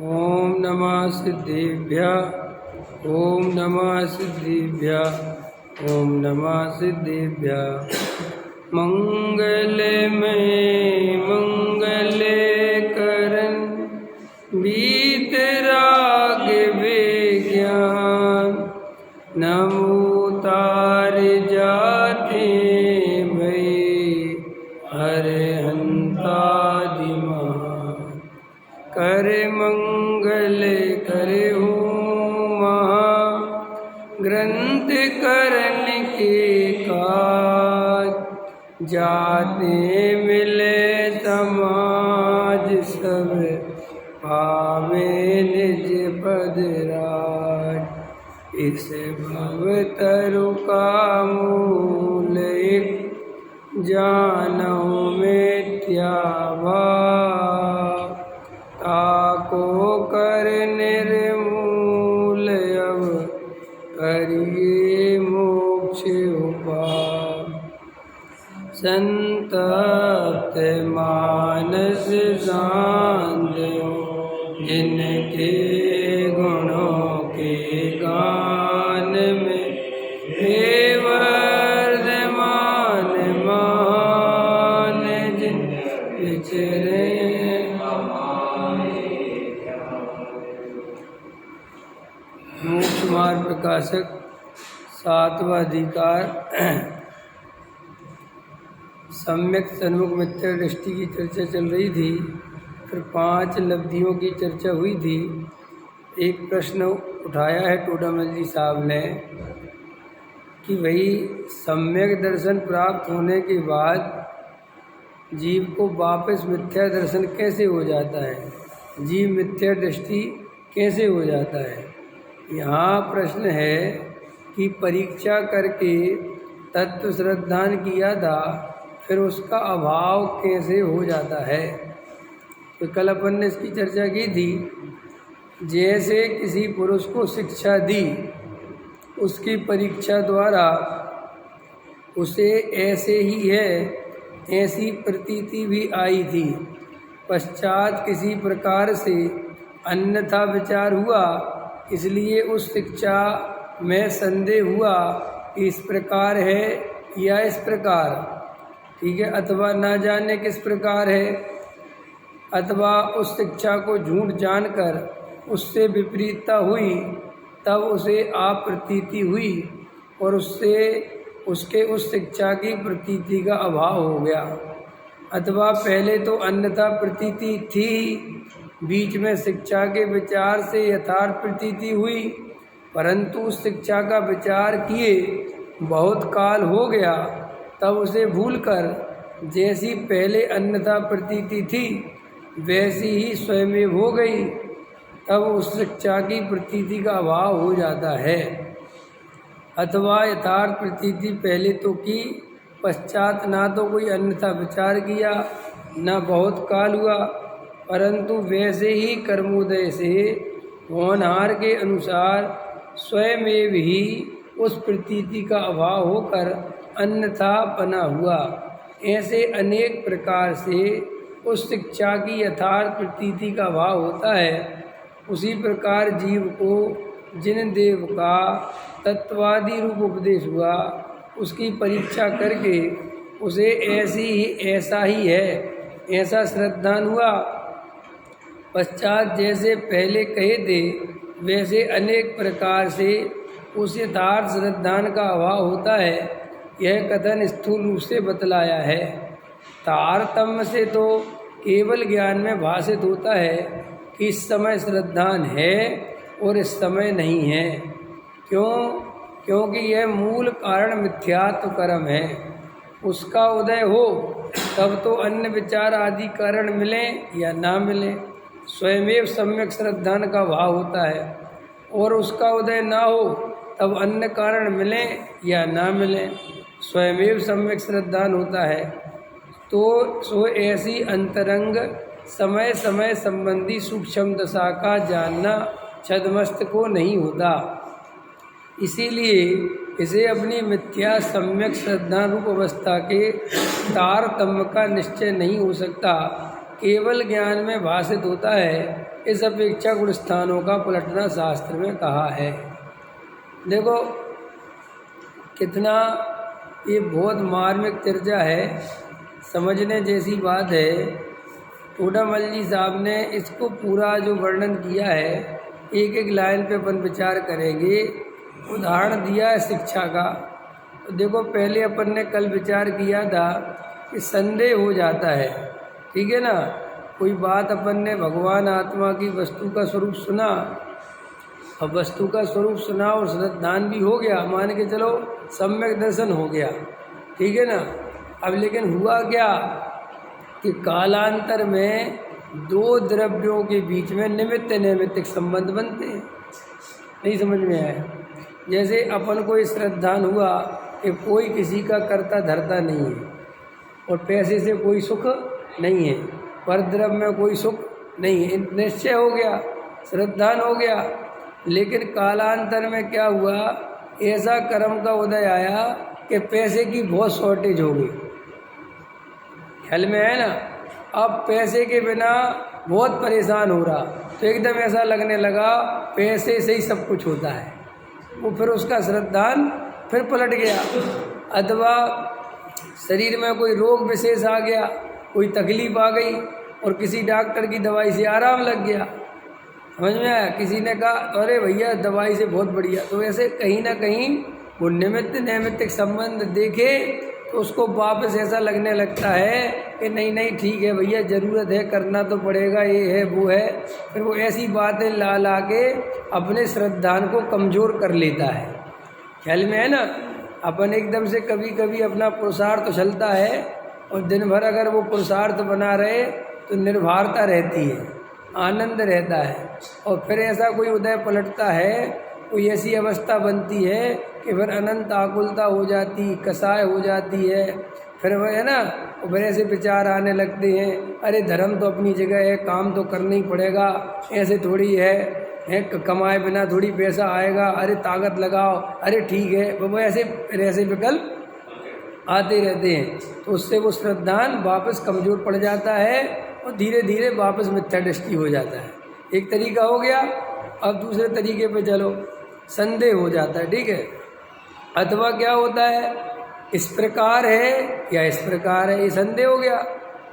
ओम नमः सिद्धिभ्यः। ओम नमः सिद्धिभ्यः। ओम नमः सिद्धिभ्यः। मंगल में मंगल करन वीतराग विज्ञान नमो तार जाते भई हरहंता दिमान कर मंगल करे महा ग्रंथ करन के काज जाते मिले समाज सब पावे निज पद राज। इस भव तरु का मूल एक जानौ मिथ्याभाव ताको कर निर्मूल अब करिए मोक्ष उपाय। संतप्त मानस शांत जिनके गुणों के गान में हे वर्धमान मान जिन विचरे मोक्ष मार्ग प्रकाशक सातवां अधिकार सम्यक सन्मुख मिथ्या दृष्टि की चर्चा चल रही थी। फिर 5 लब्धियों की चर्चा हुई थी। एक प्रश्न उठाया है टोडामल जी साहब ने कि भाई सम्यक दर्शन प्राप्त होने के बाद जीव को वापस मिथ्या दर्शन कैसे हो जाता है, जीव मिथ्या दृष्टि कैसे हो जाता है। यहाँ प्रश्न है कि परीक्षा करके तत्व श्रद्धान किया था, फिर उसका अभाव कैसे हो जाता है। तो कल अपन ने इसकी चर्चा की थी। जैसे किसी पुरुष को शिक्षा दी, उसकी परीक्षा द्वारा उसे ऐसे ही है ऐसी प्रतीति भी आई थी। पश्चात किसी प्रकार से अन्यथा विचार हुआ, इसलिए उस शिक्षा में संदेह हुआ कि इस प्रकार है या इस प्रकार, ठीक है, अथवा ना जाने किस प्रकार है, अथवा उस शिक्षा को झूठ जानकर उससे विपरीतता हुई, तब उसे अप्रतीति हुई और उससे उसके उस शिक्षा की प्रतीति का अभाव हो गया। अथवा पहले तो अन्यथा प्रतीति थी, बीच में शिक्षा के विचार से यथार्थ प्रतीति हुई, परंतु उस शिक्षा का विचार किए बहुत काल हो गया, तब उसे भूलकर जैसी पहले अन्यथा प्रतीति थी वैसी ही स्वयं हो गई, तब उस शिक्षा की प्रतीति का अभाव हो जाता है। अथवा यथार्थ प्रतीति पहले तो की, पश्चात ना तो कोई अन्यथा विचार किया, न बहुत काल हुआ, परंतु वैसे ही कर्मोदय से होनहार के अनुसार स्वयं ही उस प्रतीति का अभाव होकर अन्यथा बना हुआ। ऐसे अनेक प्रकार से उस शिक्षा की यथार्थ प्रतीति का अभाव होता है। उसी प्रकार जीव को जिन देव का तत्वादि रूप उपदेश हुआ, उसकी परीक्षा करके उसे ऐसा ही है ऐसा श्रद्धान हुआ। पश्चात जैसे पहले कहे थे वैसे अनेक प्रकार से उस यथार्थ श्रद्धान का अभाव होता है। यह कथन स्थूल रूप से बतलाया है। तारतम्य से तो केवल ज्ञान में भाषित होता है कि इस समय श्रद्धान है और इस समय नहीं है। क्यों? क्योंकि यह मूल कारण मिथ्यात्व कर्म है। उसका उदय हो तब तो अन्य विचार आदि कारण मिले या ना मिले, स्वयमेव सम्यक श्रद्धान का भाव होता है। और उसका उदय ना हो तब अन्य कारण मिले या ना मिले, स्वयमेव सम्यक श्रद्धान होता है। तो सो ऐसी अंतरंग समय समय संबंधी सूक्ष्म दशा का जानना छद्मस्त को नहीं होता। इसीलिए इसे अपनी मिथ्या सम्यक श्रद्धा रूप अवस्था के तारतम्य का निश्चय नहीं हो सकता केवल ज्ञान में भाषित होता है, इस अपेक्षा गुण स्थानों का पलटना शास्त्र में कहा है। देखो कितना ये बहुत मार्मिक चर्चा है, समझने जैसी बात है। टोडामल जी साहब ने इसको पूरा जो वर्णन किया है, एक एक लाइन पे अपन विचार करेंगे। उदाहरण दिया है शिक्षा का। तो देखो पहले अपन ने कल विचार किया था कि संदेह हो जाता है, ठीक है ना। कोई बात अपन ने भगवान आत्मा की वस्तु का स्वरूप सुना, अब वस्तु का स्वरूप सुना और श्रद्धान भी हो गया, मान के चलो सम्यक दर्शन हो गया, ठीक है ना। अब लेकिन हुआ क्या कि कालांतर में दो द्रव्यों के बीच में निमित्त नैमित्तिक संबंध बनते हैं। नहीं समझ में आया? जैसे अपन को श्रद्धान हुआ कि कोई किसी का कर्ता धरता नहीं है और पैसे से कोई सुख नहीं है, पर द्रव्य में कोई सुख नहीं है, निश्चय हो गया, श्रद्धान हो गया। लेकिन कालांतर में क्या हुआ, ऐसा कर्म का उदय आया कि पैसे की बहुत शॉर्टेज हो गई। ख्याल में है ना? अब पैसे के बिना बहुत परेशान हो रहा, तो एकदम ऐसा लगने लगा पैसे से ही सब कुछ होता है। वो फिर उसका श्रद्धान फिर पलट गया। अथवा शरीर में कोई रोग विशेष आ गया, कोई तकलीफ आ गई और किसी डॉक्टर की दवाई से आराम लग गया, समझ में आया? किसी ने कहा अरे भैया दवाई से बहुत बढ़िया, तो ऐसे कहीं ना कहीं वो निमित्त नैमित्तिक संबंध देखे तो उसको वापस ऐसा लगने लगता है कि नहीं नहीं ठीक है भैया, ज़रूरत है, करना तो पड़ेगा, ये है वो है। फिर वो ऐसी बातें ला ला के अपने श्रद्धान को कमज़ोर कर लेता है। ख्याल में है ना? अपन एकदम से कभी कभी अपना पुरुषार्थ तो चलता है और दिन भर अगर वो पुरुषार्थ बना रहे तो निर्भरता रहती है, आनंद रहता है। और फिर ऐसा कोई उदय पलटता है, कोई ऐसी अवस्था बनती है कि फिर अनंत आकुलता हो जाती, कसाय हो जाती है। फिर वह है ना, फिर ऐसे विचार आने लगते हैं, अरे धर्म तो अपनी जगह है, काम तो करना ही पड़ेगा, ऐसे थोड़ी है कमाए बिना थोड़ी पैसा आएगा, अरे ताकत लगाओ, अरे ठीक है। वो ऐसे विकल्प आते रहते हैं, तो उससे वो श्रद्धान वापस कमज़ोर पड़ जाता है और धीरे धीरे वापस मिथ्या दृष्टि हो जाता है। एक तरीका हो गया, अब दूसरे तरीके पे चलो, संदेह हो जाता है, ठीक है। अथवा क्या होता है, इस प्रकार है या इस प्रकार है, ये संदेह हो गया।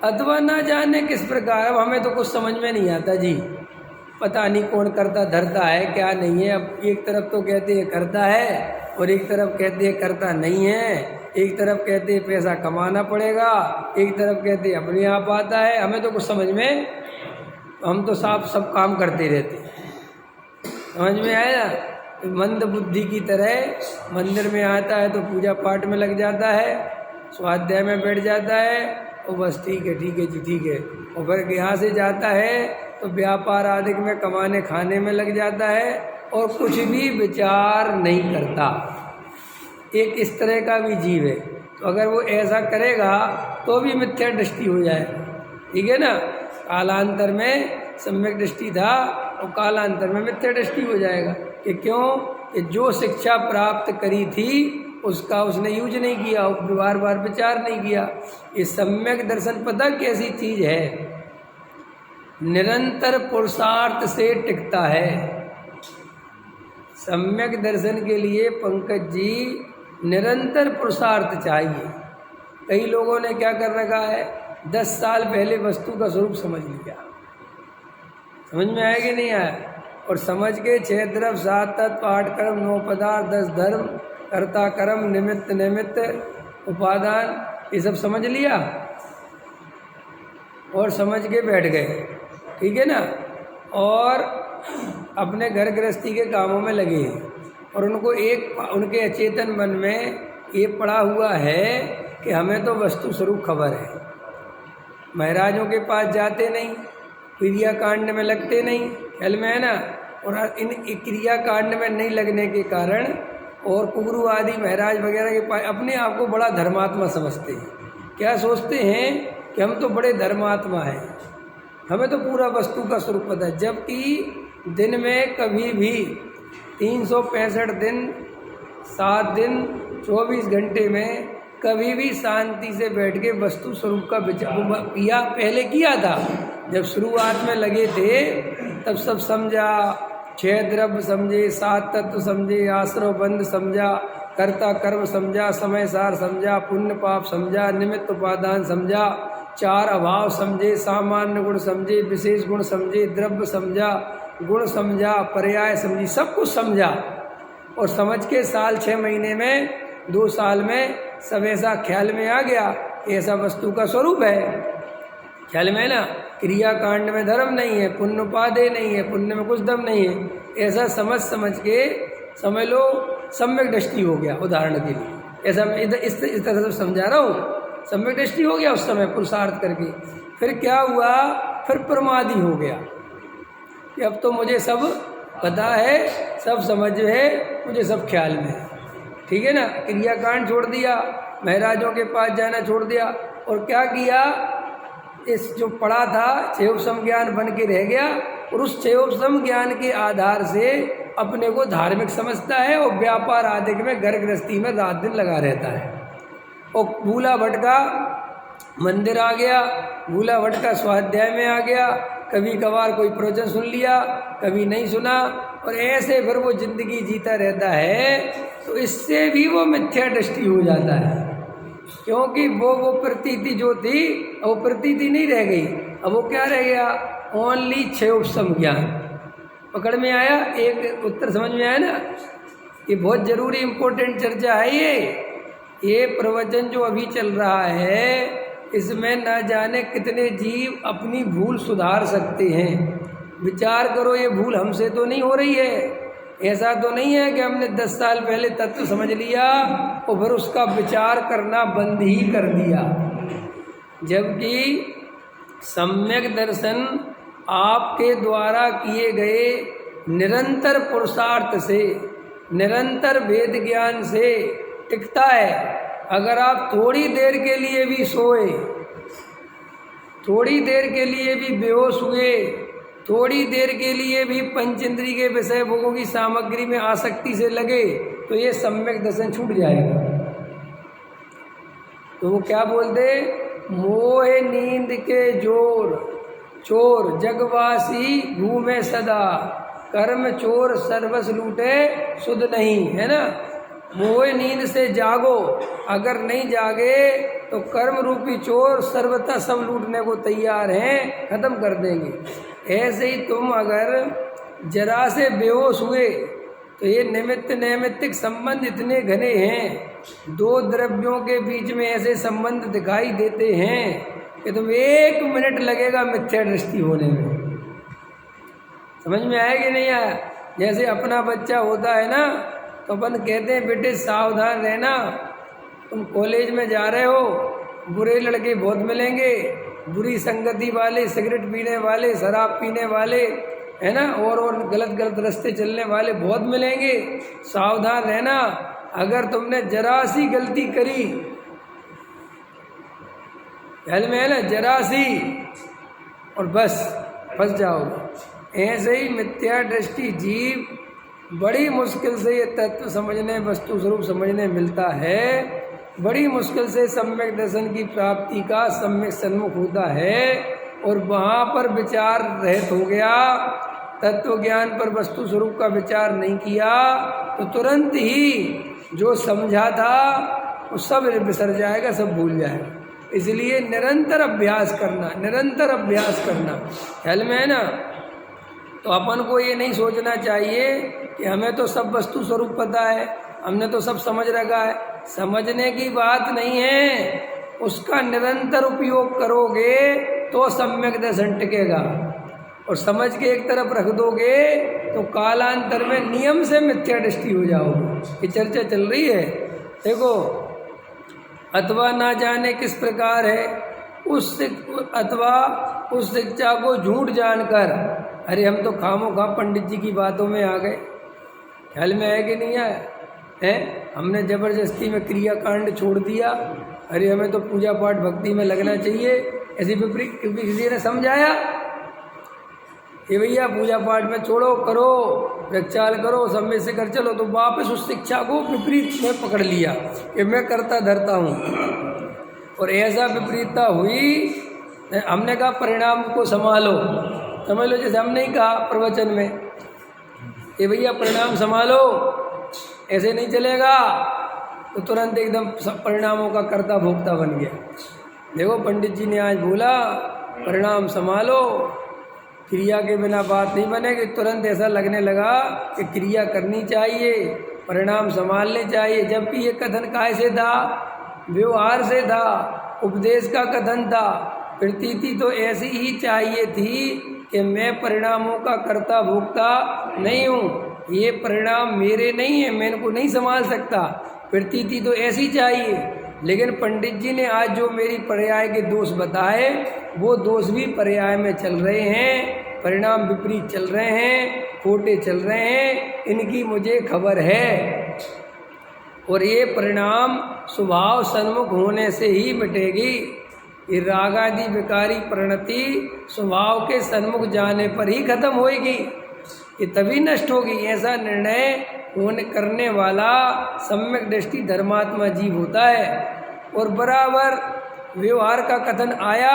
अथवा ना जाने किस प्रकार, अब हमें तो कुछ समझ में नहीं आता जी, पता नहीं कौन करता धरता है क्या नहीं है। अब एक तरफ तो कहते हैं करता है और एक तरफ कहते हैं करता नहीं है, एक तरफ कहते हैं पैसा कमाना पड़ेगा, एक तरफ कहते हैं अपने आप आता है। हमें तो कुछ समझ में, हम तो साफ सब काम करते रहते हैं, समझ में आया ना? मंद बुद्धि की तरह मंदिर में आता है तो पूजा पाठ में लग जाता है, स्वाध्याय में बैठ जाता है और बस ठीक है जी ठीक है। और फिर यहाँ से जाता है तो व्यापार आदि में कमाने खाने में लग जाता है और कुछ भी विचार नहीं करता। एक इस तरह का भी जीव है, तो अगर वो ऐसा करेगा तो भी मिथ्या दृष्टि हो जाएगा, ठीक है ना। कालांतर में सम्यक दृष्टि था और कालांतर में मिथ्या दृष्टि हो जाएगा। कि क्यों? कि जो शिक्षा प्राप्त करी थी उसका उसने यूज नहीं किया, बार बार विचार नहीं किया। ये सम्यक दर्शन पता कैसी चीज है, निरंतर पुरुषार्थ से टिकता है। सम्यक दर्शन के लिए पंकज जी निरंतर पुरुषार्थ चाहिए। कई लोगों ने क्या कर रखा है, 10 साल पहले वस्तु का स्वरूप समझ लिया, समझ में आया कि नहीं आया? और समझ के 6 द्रव्य 7 तत्व 8 कर्म 9 पदार्थ 10 धर्म कर्ता कर्म निमित्त निमित्त उपादान, ये सब समझ लिया और समझ के बैठ गए, ठीक है ना। और अपने घर गृहस्थी के कामों में लगे हैं और उनको उनके अचेतन मन में ये पड़ा हुआ है कि हमें तो वस्तु स्वरूप खबर है। महाराजों के पास जाते नहीं, क्रिया कांड में लगते नहीं, ख्याल में है ना। और इन क्रिया कांड में नहीं लगने के कारण और कुगुरु आदि महाराज वगैरह के पास अपने आप को बड़ा धर्मात्मा समझते हैं। क्या सोचते हैं कि हम तो बड़े धर्मात्मा हैं, हमें तो पूरा वस्तु का स्वरूप पता है। जबकि दिन में कभी भी 365 दिन 7 दिन 24 घंटे में कभी भी शांति से बैठ के वस्तु स्वरूप का विचार किया, पहले किया था जब शुरुआत में लगे थे, तब सब समझा, 6 द्रव्य समझे, 7 तत्व समझे, आश्रव बंध समझा, कर्ता कर्म समझा, समय सार समझा, पुण्य पाप समझा, निमित्त उपादान समझा, 4 अभाव समझे, सामान्य गुण समझे, विशेष गुण समझे, द्रव्य समझा, गुण समझा, पर्याय समझी, सब कुछ समझा। और समझ के साल 6 महीने में, 2 साल में सब ऐसा ख्याल में आ गया, ऐसा वस्तु का स्वरूप है। ख्याल में ना, क्रिया कांड में धर्म नहीं है, पुण्य उपादेय नहीं है, पुण्य में कुछ दम नहीं है, ऐसा समझ के समझ लो सम्यक दृष्टि हो गया। उदाहरण के लिए ऐसा मैं इस तरह से समझा रहा हूँ, सम्यक दृष्टि हो गया उस समय पुरुषार्थ करके। फिर क्या हुआ, फिर प्रमादी हो गया कि अब तो मुझे सब पता है, सब समझ है, मुझे सब ख्याल में है, ठीक है ना। क्रियाकांड छोड़ दिया, महाराजों के पास जाना छोड़ दिया, और क्या किया, इस जो पढ़ा था छेवसम ज्ञान बन के रह गया, और उस छेवसम ज्ञान के आधार से अपने को धार्मिक समझता है, और व्यापार आदि में घर गृहस्थी में रात दिन लगा रहता है। और भूला भटका मंदिर आ गया, भूला भटका स्वाध्याय में आ गया, कभी कभार कोई प्रवचन सुन लिया, कभी नहीं सुना, और ऐसे फिर वो जिंदगी जीता रहता है। तो इससे भी वो मिथ्या दृष्टि हो जाता है, क्योंकि वो प्रतीति जो थी, वो प्रतीति नहीं रह गई, अब वो क्या रह गया, ओनली छेवसम ज्ञान। पकड़ में आया, एक उत्तर समझ में आया ना। ये बहुत जरूरी इम्पोर्टेंट चर्चा है। ये प्रवचन जो अभी चल रहा है, इसमें न जाने कितने जीव अपनी भूल सुधार सकते हैं। विचार करो, ये भूल हमसे तो नहीं हो रही है। ऐसा तो नहीं है कि हमने 10 साल पहले तत्व समझ लिया और फिर उसका विचार करना बंद ही कर दिया, जबकि सम्यक दर्शन आपके द्वारा किए गए निरंतर पुरुषार्थ से, निरंतर वेद ज्ञान से टिकता है। अगर आप थोड़ी देर के लिए भी सोए, थोड़ी देर के लिए भी बेहोश हुए, थोड़ी देर के लिए भी पंचेंद्रिय के विषय भोगों की सामग्री में आसक्ति से लगे, तो ये सम्यक दर्शन छूट जाएगा। तो वो क्या बोलते, मोह नींद के जोर चोर जगवासी घूमे सदा, कर्म चोर सर्वस लूटे सुध नहीं, है ना। मोह नींद से जागो, अगर नहीं जागे तो कर्म रूपी चोर सर्वथा सब लूटने को तैयार हैं, खत्म कर देंगे। ऐसे ही तुम अगर जरा से बेहोश हुए, तो ये निमित्त नैमित्तिक संबंध इतने घने हैं, 2 द्रव्यों के बीच में ऐसे संबंध दिखाई देते हैं कि तुम 1 मिनट लगेगा मिथ्या दृष्टि होने में। समझ में आया कि नहीं आया। जैसे अपना बच्चा होता है ना, तो अपन कहते हैं बेटे सावधान रहना, तुम कॉलेज में जा रहे हो, बुरे लड़के बहुत मिलेंगे, बुरी संगति वाले, सिगरेट पीने वाले, शराब पीने वाले, है ना, और गलत रास्ते चलने वाले बहुत मिलेंगे, सावधान रहना। अगर तुमने जरा सी गलती करी, ख्याल में है ना, जरा सी, और बस फंस जाओगे। ऐसे ही मिथ्या दृष्टि जीव बड़ी मुश्किल से ये तत्व समझने, वस्तु स्वरूप समझने मिलता है, बड़ी मुश्किल से सम्यक दर्शन की प्राप्ति का सम्यक सन्मुख होता है, और वहाँ पर विचार रहित हो गया, तत्व ज्ञान पर वस्तु स्वरूप का विचार नहीं किया, तो तुरंत ही जो समझा था वो सब बिसर जाएगा, सब भूल जाएगा। इसलिए निरंतर अभ्यास करना, निरंतर अभ्यास करना, ख्याल में है ना। तो अपन को ये नहीं सोचना चाहिए कि हमें तो सब वस्तु स्वरूप पता है, हमने तो सब समझ रखा है। समझने की बात नहीं है, उसका निरंतर उपयोग करोगे तो सम्यक दर्शन टिकेगा, और समझ के एक तरफ रख दोगे तो कालांतर में नियम से मिथ्या दृष्टि हो जाओगे। ये चर्चा चल रही है, देखो। अथवा ना जाने किस प्रकार है अथवा उस शिक्षा को झूठ जानकर, अरे हम तो खामोखा पंडित जी की बातों में आ गए, ख्याल में है कि नहीं आया है। हमने जबरदस्ती में क्रिया कांड छोड़ दिया, अरे हमें तो पूजा पाठ भक्ति में लगना चाहिए, ऐसी विपरीत किसी ने समझाया, ये भैया पूजा पाठ में छोड़ो, करो, प्रचार करो, समय से कर चलो, तो वापस उस शिक्षा को विपरीत में पकड़ लिया कि मैं करता धरता हूँ। और ऐसा विपरीतता हुई, हमने कहा परिणाम को संभालो, समझ लो जैसे हमने ही कहा प्रवचन में कि भैया परिणाम संभालो, ऐसे नहीं चलेगा, तो तुरंत एकदम सब परिणामों का कर्ता भोक्ता बन गया। देखो पंडित जी ने आज बोला परिणाम संभालो, क्रिया के बिना बात नहीं बनेगी। तुरंत ऐसा लगने लगा कि क्रिया करनी चाहिए, परिणाम संभालने चाहिए, जबकि ये कथन काहे से था? व्यवहार से था, उपदेश का कथन था। प्रतीति तो ऐसी ही चाहिए थी कि मैं परिणामों का कर्ता भोक्ता नहीं हूँ, ये परिणाम मेरे नहीं है, मैं इनको नहीं संभाल सकता। प्रतीति तो ऐसी चाहिए। लेकिन पंडित जी ने आज जो मेरी पर्याय के दोष बताए, वो दोष भी पर्याय में चल रहे हैं, परिणाम विपरीत चल रहे हैं, खोटे चल रहे हैं, इनकी मुझे खबर है। और ये परिणाम स्वभाव सन्मुख होने से ही मिटेगी। ये रागादि विकारी परिणति स्वभाव के सन्मुख जाने पर ही खत्म होएगी, ये तभी नष्ट होगी। ऐसा निर्णय होने करने वाला सम्यक दृष्टि धर्मात्मा जीव होता है। और बराबर व्यवहार का कथन आया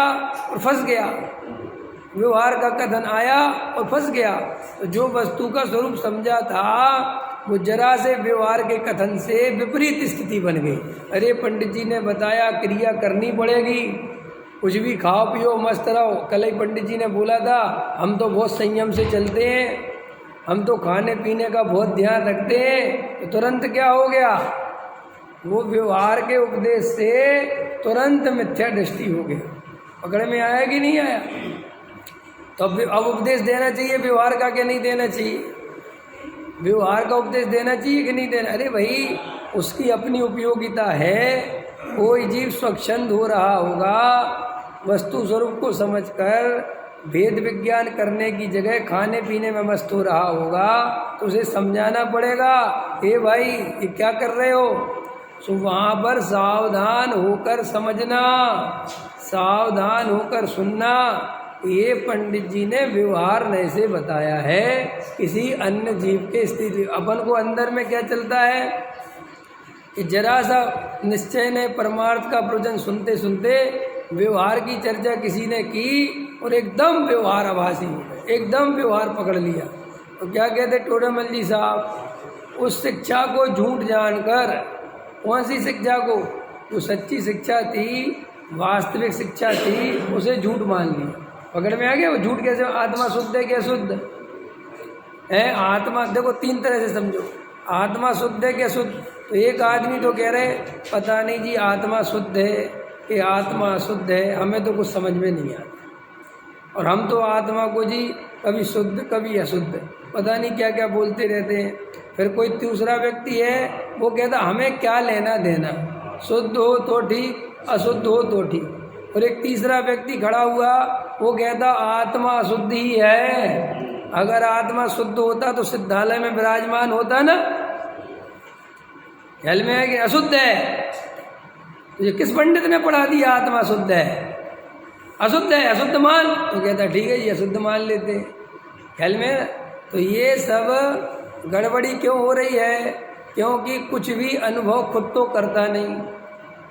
और फंस गया, व्यवहार का कथन आया और फंस गया। तो जो वस्तु का स्वरूप समझा था वो जरा से व्यवहार के कथन से विपरीत स्थिति बन गई। अरे पंडित जी ने बताया क्रिया करनी पड़ेगी, कुछ भी खाओ पियो मस्त रहो। कल ही पंडित जी ने बोला था हम तो बहुत संयम से चलते हैं, हम तो खाने पीने का बहुत ध्यान रखते हैं। तो तुरंत क्या हो गया? वो व्यवहार के उपदेश से तुरंत मिथ्या दृष्टि हो गया। पकड़ में आया कि नहीं आया? तो अब उपदेश देना चाहिए व्यवहार का कि नहीं देना चाहिए? व्यवहार का उपदेश देना चाहिए कि नहीं देना? अरे भाई उसकी अपनी उपयोगिता है। कोई जीव स्वच्छंद हो रहा होगा, वस्तु स्वरूप को समझकर भेद विज्ञान करने की जगह खाने पीने में मस्त हो रहा होगा, तो उसे समझाना पड़ेगा, हे भाई ये क्या कर रहे हो? तो वहाँ पर सावधान होकर समझना, सावधान होकर सुनना। ये पंडित जी ने व्यवहार नहीं से बताया है किसी अन्य जीव के स्थिति। अपन को अंदर में क्या चलता है कि जरा सा निश्चय ने परमार्थ का प्रवचन सुनते सुनते व्यवहार की चर्चा किसी ने की और एकदम व्यवहार आभासी हो गए, एकदम व्यवहार पकड़ लिया। तो क्या कहते टोडामल जी साहब, उस शिक्षा को झूठ जानकर, कौन सी शिक्षा को? जो सच्ची शिक्षा थी, वास्तविक शिक्षा थी, उसे झूठ मान लिया। पकड़ में आ गया वो झूठ कैसे? आत्मा शुद्ध है क्या शुद्ध है? आत्मा देखो तीन तरह से समझो, आत्मा शुद्ध है क्या शुद्ध? तो एक आदमी तो कह रहे पता नहीं जी आत्मा शुद्ध है कि आत्मा शुद्ध है, हमें तो कुछ समझ में नहीं आता, और हम तो आत्मा को जी कभी शुद्ध कभी अशुद्ध पता नहीं क्या क्या बोलते रहते हैं। फिर कोई दूसरा व्यक्ति है वो कहता हमें क्या लेना देना, शुद्ध हो तो ठीक, अशुद्ध हो तो ठीक। और एक तीसरा व्यक्ति खड़ा हुआ, वो कहता आत्मा अशुद्ध ही है, अगर आत्मा शुद्ध होता तो सिद्धालय में विराजमान होता ना। ख्याल में है कि अशुद्ध है? तो ये किस पंडित ने पढ़ा दिया आत्मा शुद्ध है? अशुद्ध है, अशुद्ध मान। तो कहता ठीक है ये अशुद्ध मान लेते। ख्याल में? तो ये सब गड़बड़ी क्यों हो रही है? क्योंकि कुछ भी अनुभव खुद तो करता नहीं,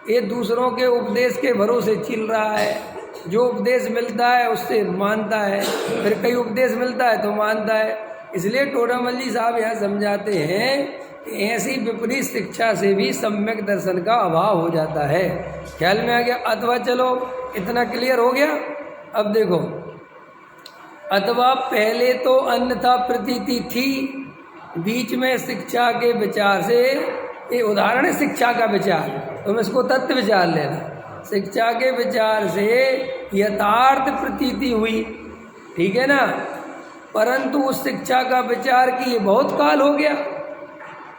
ये दूसरों के उपदेश के भरोसे चिल रहा है। जो उपदेश मिलता है उससे मानता है, फिर कई उपदेश मिलता है तो मानता है। इसलिए टोडामल जी साहब यहाँ समझाते हैं कि ऐसी विपरीत शिक्षा से भी सम्यक दर्शन का अभाव हो जाता है। ख्याल में आ गया? अथवा चलो इतना क्लियर हो गया। अब देखो, अथवा पहले तो अन्यथा प्रतीति थी, बीच में शिक्षा के विचार से, ये उदाहरण है शिक्षा का विचार, तुम इसको तत्व विचार लेना। शिक्षा के विचार से यथार्थ प्रतीति हुई, ठीक है ना, परंतु उस शिक्षा का विचार की ये बहुत काल हो गया।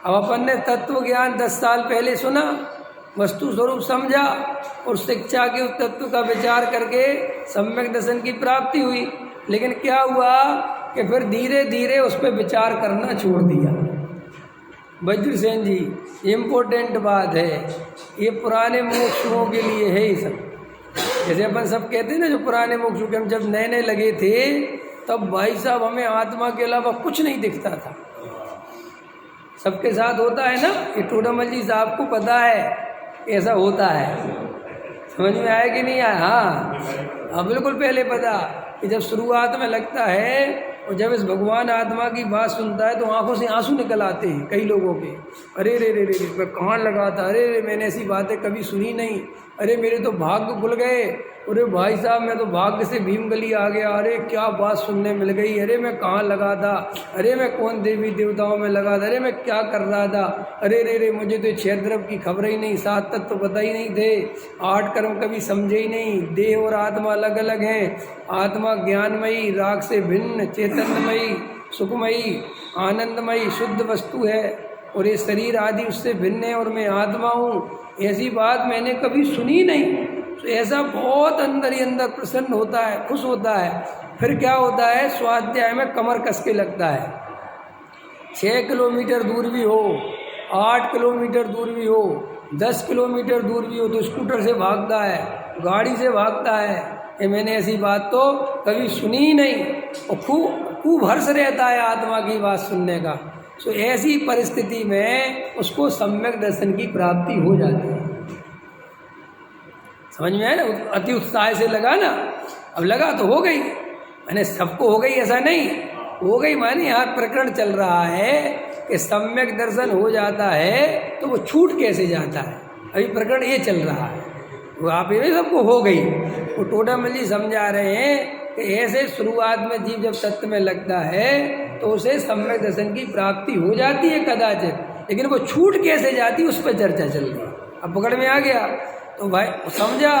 अब अपन ने तत्व ज्ञान 10 साल पहले सुना, वस्तु स्वरूप समझा और शिक्षा के उस तत्व का विचार करके सम्यक दर्शन की प्राप्ति हुई। लेकिन क्या हुआ कि फिर धीरे धीरे उस पर विचार करना छोड़ दिया। वज्रसेन जी, इम्पोर्टेंट बात है, ये पुराने मोक्षुओं के लिए है ये सब। जैसे अपन सब कहते हैं ना, जो पुराने मोक्षु के हम जब नए नए लगे थे तब भाई साहब हमें आत्मा के अलावा कुछ नहीं दिखता था। सबके साथ होता है ना, ये टोडामल जी साहब को पता है ऐसा होता है। समझ में आया कि नहीं आया? हाँ बिल्कुल पहले पता कि जब शुरुआत में लगता है और जब इस भगवान आत्मा की बात सुनता है तो आंखों से आंसू निकल आते हैं कई लोगों के। अरे रे रे रे रे मैं कहाँ लगा था, अरे रे मैंने ऐसी बातें कभी सुनी नहीं, अरे मेरे तो भाग्य खुल गए, अरे भाई साहब मैं तो भाग्य से भीम गली आ गया, अरे क्या बात सुनने मिल गई, अरे मैं कहाँ लगा था, अरे मैं कौन देवी देवताओं में लगा था, अरे मैं क्या कर रहा था, अरे रे रे मुझे तो 6 द्रव्य की खबर ही नहीं, 7 तत्व तो पता ही नहीं थे, 8 कर्म कभी समझे ही नहीं, देह और आत्मा अलग अलग हैं, आत्मा ज्ञानमयी, राग से भिन्न, चैतन्यमयी, सुखमयी, आनंदमयी, शुद्ध वस्तु है और ये शरीर आदि उससे भिन्न है और मैं आत्मा हूँ, ऐसी बात मैंने कभी सुनी नहीं। तो ऐसा बहुत अंदर ही अंदर प्रसन्न होता है, खुश होता है। फिर क्या होता है, स्वाध्याय में कमर कस के लगता है। 6 किलोमीटर दूर भी हो, 8 किलोमीटर दूर भी हो, 10 किलोमीटर दूर भी हो तो स्कूटर से भागता है, गाड़ी से भागता है। ये मैंने ऐसी बात तो कभी सुनी ही नहीं और खूब हर्ष रहता है आत्मा की बात सुनने का। तो ऐसी परिस्थिति में उसको सम्यक दर्शन की प्राप्ति हो जाती है। समझ में आया ना? अति उत्साह से लगा ना, अब लगा तो हो गई, मैंने सबको हो गई ऐसा नहीं, हो गई माने यहाँ प्रकरण चल रहा है कि सम्यक दर्शन हो जाता है तो वो छूट कैसे जाता है, अभी प्रकरण ये चल रहा है। वो आप ये सबको हो गई, वो टोडामल जी समझा रहे हैं कि ऐसे शुरुआत में जीव जब तत्व में लगता है तो उसे सम्यक दर्शन की प्राप्ति हो जाती है कदाचित, लेकिन वो छूट कैसे जाती है उस पर चर्चा चल रही है। अब पकड़ में आ गया तो भाई समझा,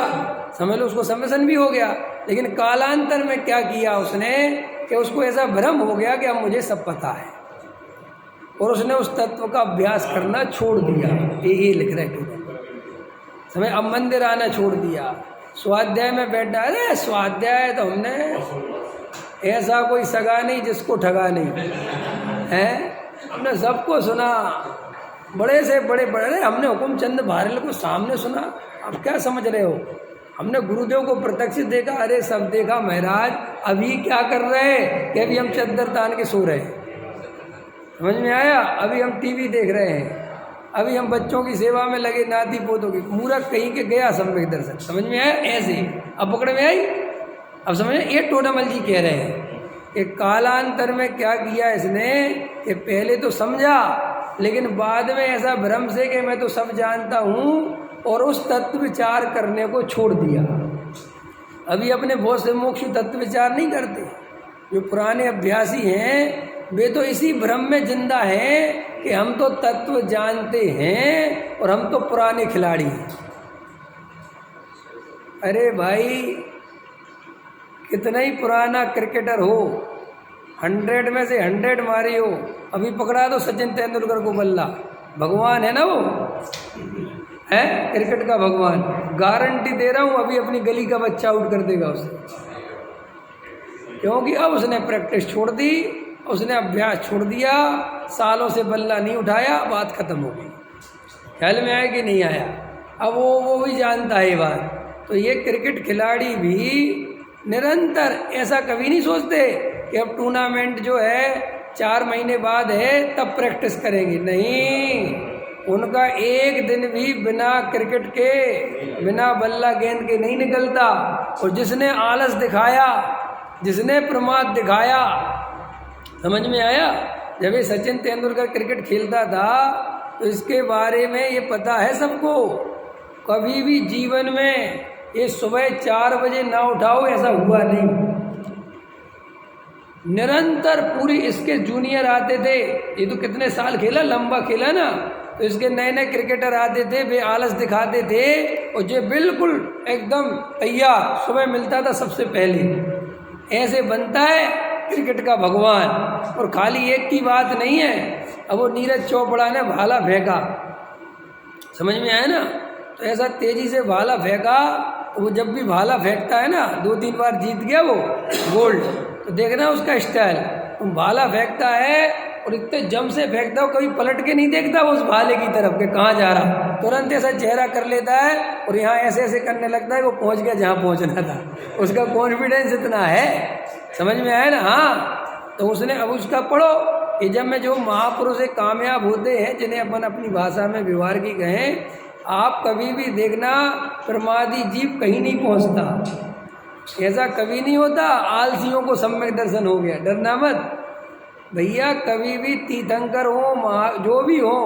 समझ लो उसको सम्मेलन भी हो गया, लेकिन कालांतर में क्या किया उसने कि उसको ऐसा भ्रम हो गया कि अब मुझे सब पता है और उसने उस तत्व का अभ्यास करना छोड़ दिया। ये लिख रहे हैं समय, अब मंदिर आना छोड़ दिया, स्वाध्याय में बैठा, अरे स्वाध्याय तो हमने ऐसा कोई सगा नहीं जिसको ठगा नहीं है, हमने सबको सुना, बड़े से बड़े बड़े, हमने हुकुम चंद भारल को सामने सुना, अब क्या समझ रहे हो, हमने गुरुदेव को प्रत्यक्ष देखा, अरे सब देखा महाराज, अभी क्या कर रहे हैं कि अभी हम चद्दर तान के सो रहे हैं। समझ में आया? अभी हम टीवी देख रहे हैं, अभी हम बच्चों की सेवा में लगे, नाती पोतों की, मूर्ख कहीं के गया सम्यक दर्शन। समझ में आया? ऐसे अब पकड़ में आई, अब समझ में? ये टोडामल जी कह रहे हैं कि कालांतर में क्या किया इसने कि पहले तो समझा लेकिन बाद में ऐसा भ्रम से कि मैं तो सब जानता हूँ और उस तत्व विचार करने को छोड़ दिया। अभी अपने बहुत से मोक्ष तत्व विचार नहीं करते, जो पुराने अभ्यासी हैं वे तो इसी भ्रम में जिंदा हैं कि हम तो तत्व जानते हैं और हम तो पुराने खिलाड़ी हैं। अरे भाई कितना ही पुराना क्रिकेटर हो, 100 में से 100 मारी हो, अभी पकड़ा दो सचिन तेंदुलकर को बल्ला, भगवान है ना वो, है क्रिकेट का भगवान, गारंटी दे रहा हूँ अभी अपनी गली का बच्चा आउट कर देगा उसे, क्योंकि अब उसने प्रैक्टिस छोड़ दी, उसने अभ्यास छोड़ दिया, सालों से बल्ला नहीं उठाया, बात खत्म हो गई। ख्याल में आया कि नहीं आया? अब वो भी जानता है ये बात। तो ये क्रिकेट खिलाड़ी भी निरंतर ऐसा कभी नहीं सोचते कि अब टूर्नामेंट जो है 4 महीने बाद है तब प्रैक्टिस करेंगे, नहीं, उनका एक दिन भी बिना क्रिकेट के, बिना बल्ला गेंद के नहीं निकलता। और जिसने आलस दिखाया, जिसने प्रमाद दिखाया, समझ में आया? जब ये सचिन तेंदुलकर क्रिकेट खेलता था तो इसके बारे में ये पता है सबको, कभी भी जीवन में ये सुबह 4 बजे ना उठाओ ऐसा हुआ नहीं। निरंतर पूरी, इसके जूनियर आते थे, ये तो कितने साल खेला, लंबा खेला ना, तो इसके नए नए क्रिकेटर आते थे, वे आलस दिखाते थे और जो बिल्कुल एकदम तैयार सुबह मिलता था सबसे पहले। ऐसे बनता है क्रिकेट का भगवान। और खाली एक की बात नहीं है, अब वो नीरज चोपड़ा ने भाला फेंका, समझ में आया ना, तो ऐसा तेजी से भाला फेंका, तो वो जब भी भाला फेंकता है ना 2-3 बार जीत गया वो गोल्ड, तो देखना उसका स्टाइल, वो भाला फेंकता है और इतने जम से फेंकता हो, कभी पलट के नहीं देखता वो उस भाले की तरफ के कहाँ जा रहा, तुरंत ऐसा चेहरा कर लेता है और यहाँ ऐसे ऐसे करने लगता है, वो पहुँच गया जहाँ पहुँचना था। उसका कॉन्फिडेंस इतना है समझ में आया ना? हाँ, तो उसने अब उसका पढ़ो कि जब में जो महापुरुष से कामयाब होते हैं, जिन्हें अपन अपनी भाषा में व्यवहार की कहें, आप कभी भी देखना प्रमादी जीव कहीं नहीं पहुंचता, ऐसा कभी नहीं होता। आलसियों को सम्यक दर्शन हो गया, डरना मत भैया। कभी भी तीर्थंकर हो, जो भी हो,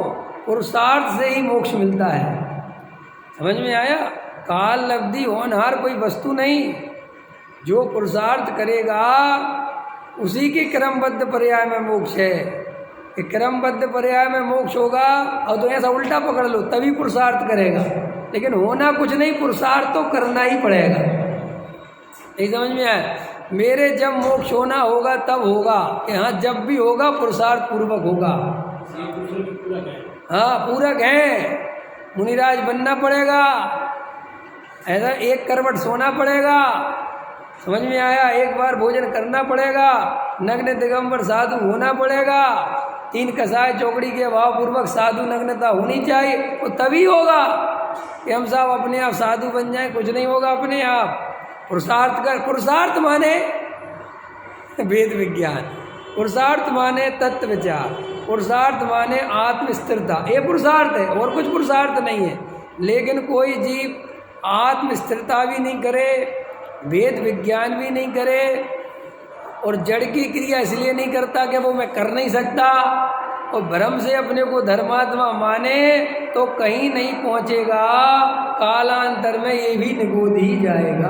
पुरुषार्थ से ही मोक्ष मिलता है। समझ में आया? काल लब्धि होनहार कोई वस्तु नहीं, जो पुरुषार्थ करेगा उसी के क्रमबद्ध पर्याय में मोक्ष है। कि क्रमबद्ध पर्याय में मोक्ष होगा, और तो ऐसा उल्टा पकड़ लो तभी पुरुषार्थ करेगा, लेकिन होना कुछ नहीं, पुरुषार्थ तो करना ही पड़ेगा। नहीं समझ में आया? मेरे जब मोक्ष होना होगा तब होगा, यहाँ जब भी होगा पुरुषार्थ पूर्वक होगा। हाँ, पूरक है। मुनिराज बनना पड़ेगा, ऐसा एक करवट सोना पड़ेगा, समझ में आया? एक बार भोजन करना पड़ेगा, नग्न दिगंबर साधु होना पड़ेगा, 3 कसाय चौकड़ी के अभाव पूर्वक साधु नग्नता होनी चाहिए, तो तभी होगा कि हम साहब अपने आप साधु बन जाएं। कुछ नहीं होगा अपने आप, पुरुषार्थ कर। पुरुषार्थ माने वेद विज्ञान, पुरुषार्थ माने तत्व विचार, पुरुषार्थ माने आत्मस्थिरता, ये पुरुषार्थ है, और कुछ पुरुषार्थ नहीं है। लेकिन कोई जीव आत्मस्थिरता भी नहीं करे, वेद विज्ञान भी नहीं करे, और जड़ की क्रिया इसलिए नहीं करता कि वो मैं कर नहीं सकता, और भ्रम से अपने को धर्मात्मा माने, तो कहीं नहीं पहुंचेगा। कालांतर में ये भी निगोद ही जाएगा।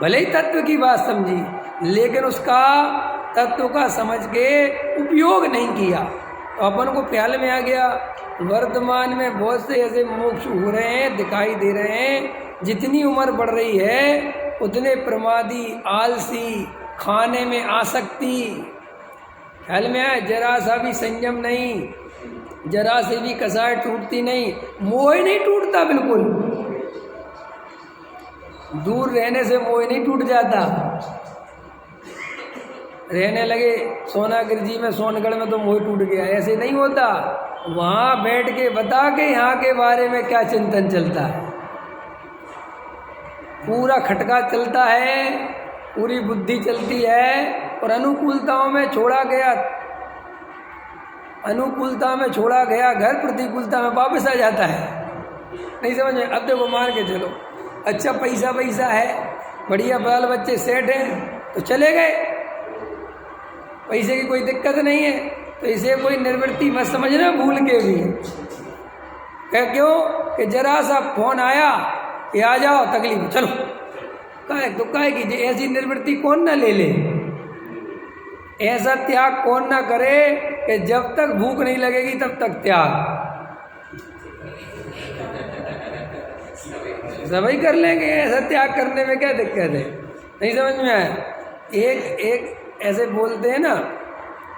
भले ही तत्व की बात समझी, लेकिन उसका तत्व का समझ के उपयोग नहीं किया, तो अपन को ख्याल में आ गया। वर्तमान में बहुत से ऐसे मोक्ष हो रहे हैं, दिखाई दे रहे हैं। जितनी उम्र बढ़ रही है उतने प्रमादी, आलसी, खाने में आसक्ति, ख्याल में आए? जरा सा भी संयम नहीं, जरा से भी कसाय टूटती नहीं, मोह ही नहीं टूटता बिल्कुल। दूर रहने से मोह नहीं टूट जाता। रहने लगे सोनागिर जी में, सोनगढ़ में, तो मोह टूट गया, ऐसे नहीं होता। वहाँ बैठ के बता के यहाँ के बारे में क्या चिंतन चलता है, पूरा खटका चलता है, पूरी बुद्धि चलती है, और अनुकूलताओं में छोड़ा गया, अनुकूलता में छोड़ा गया घर प्रतिकूलता में वापस आ जाता है। नहीं समझ में? अब देखो मान के चलो, अच्छा पैसा पैसा है, बढ़िया बाल बच्चे सेट हैं, तो चले गए, पैसे की कोई दिक्कत नहीं है, तो इसे कोई निर्वृत्ति मत समझना भूल के भी। क्यों कि जरा सा फोन आया कि आ जाओ, तकलीफ, चलो, काहे तो काहे की ऐसी निर्वृत्ति कौन ना ले ले, ऐसा त्याग कौन ना करे कि जब तक भूख नहीं लगेगी तब तक त्याग सभी कर लेंगे। ऐसा त्याग करने में क्या दिक्कत है? नहीं समझ में आया? एक ऐसे बोलते हैं ना,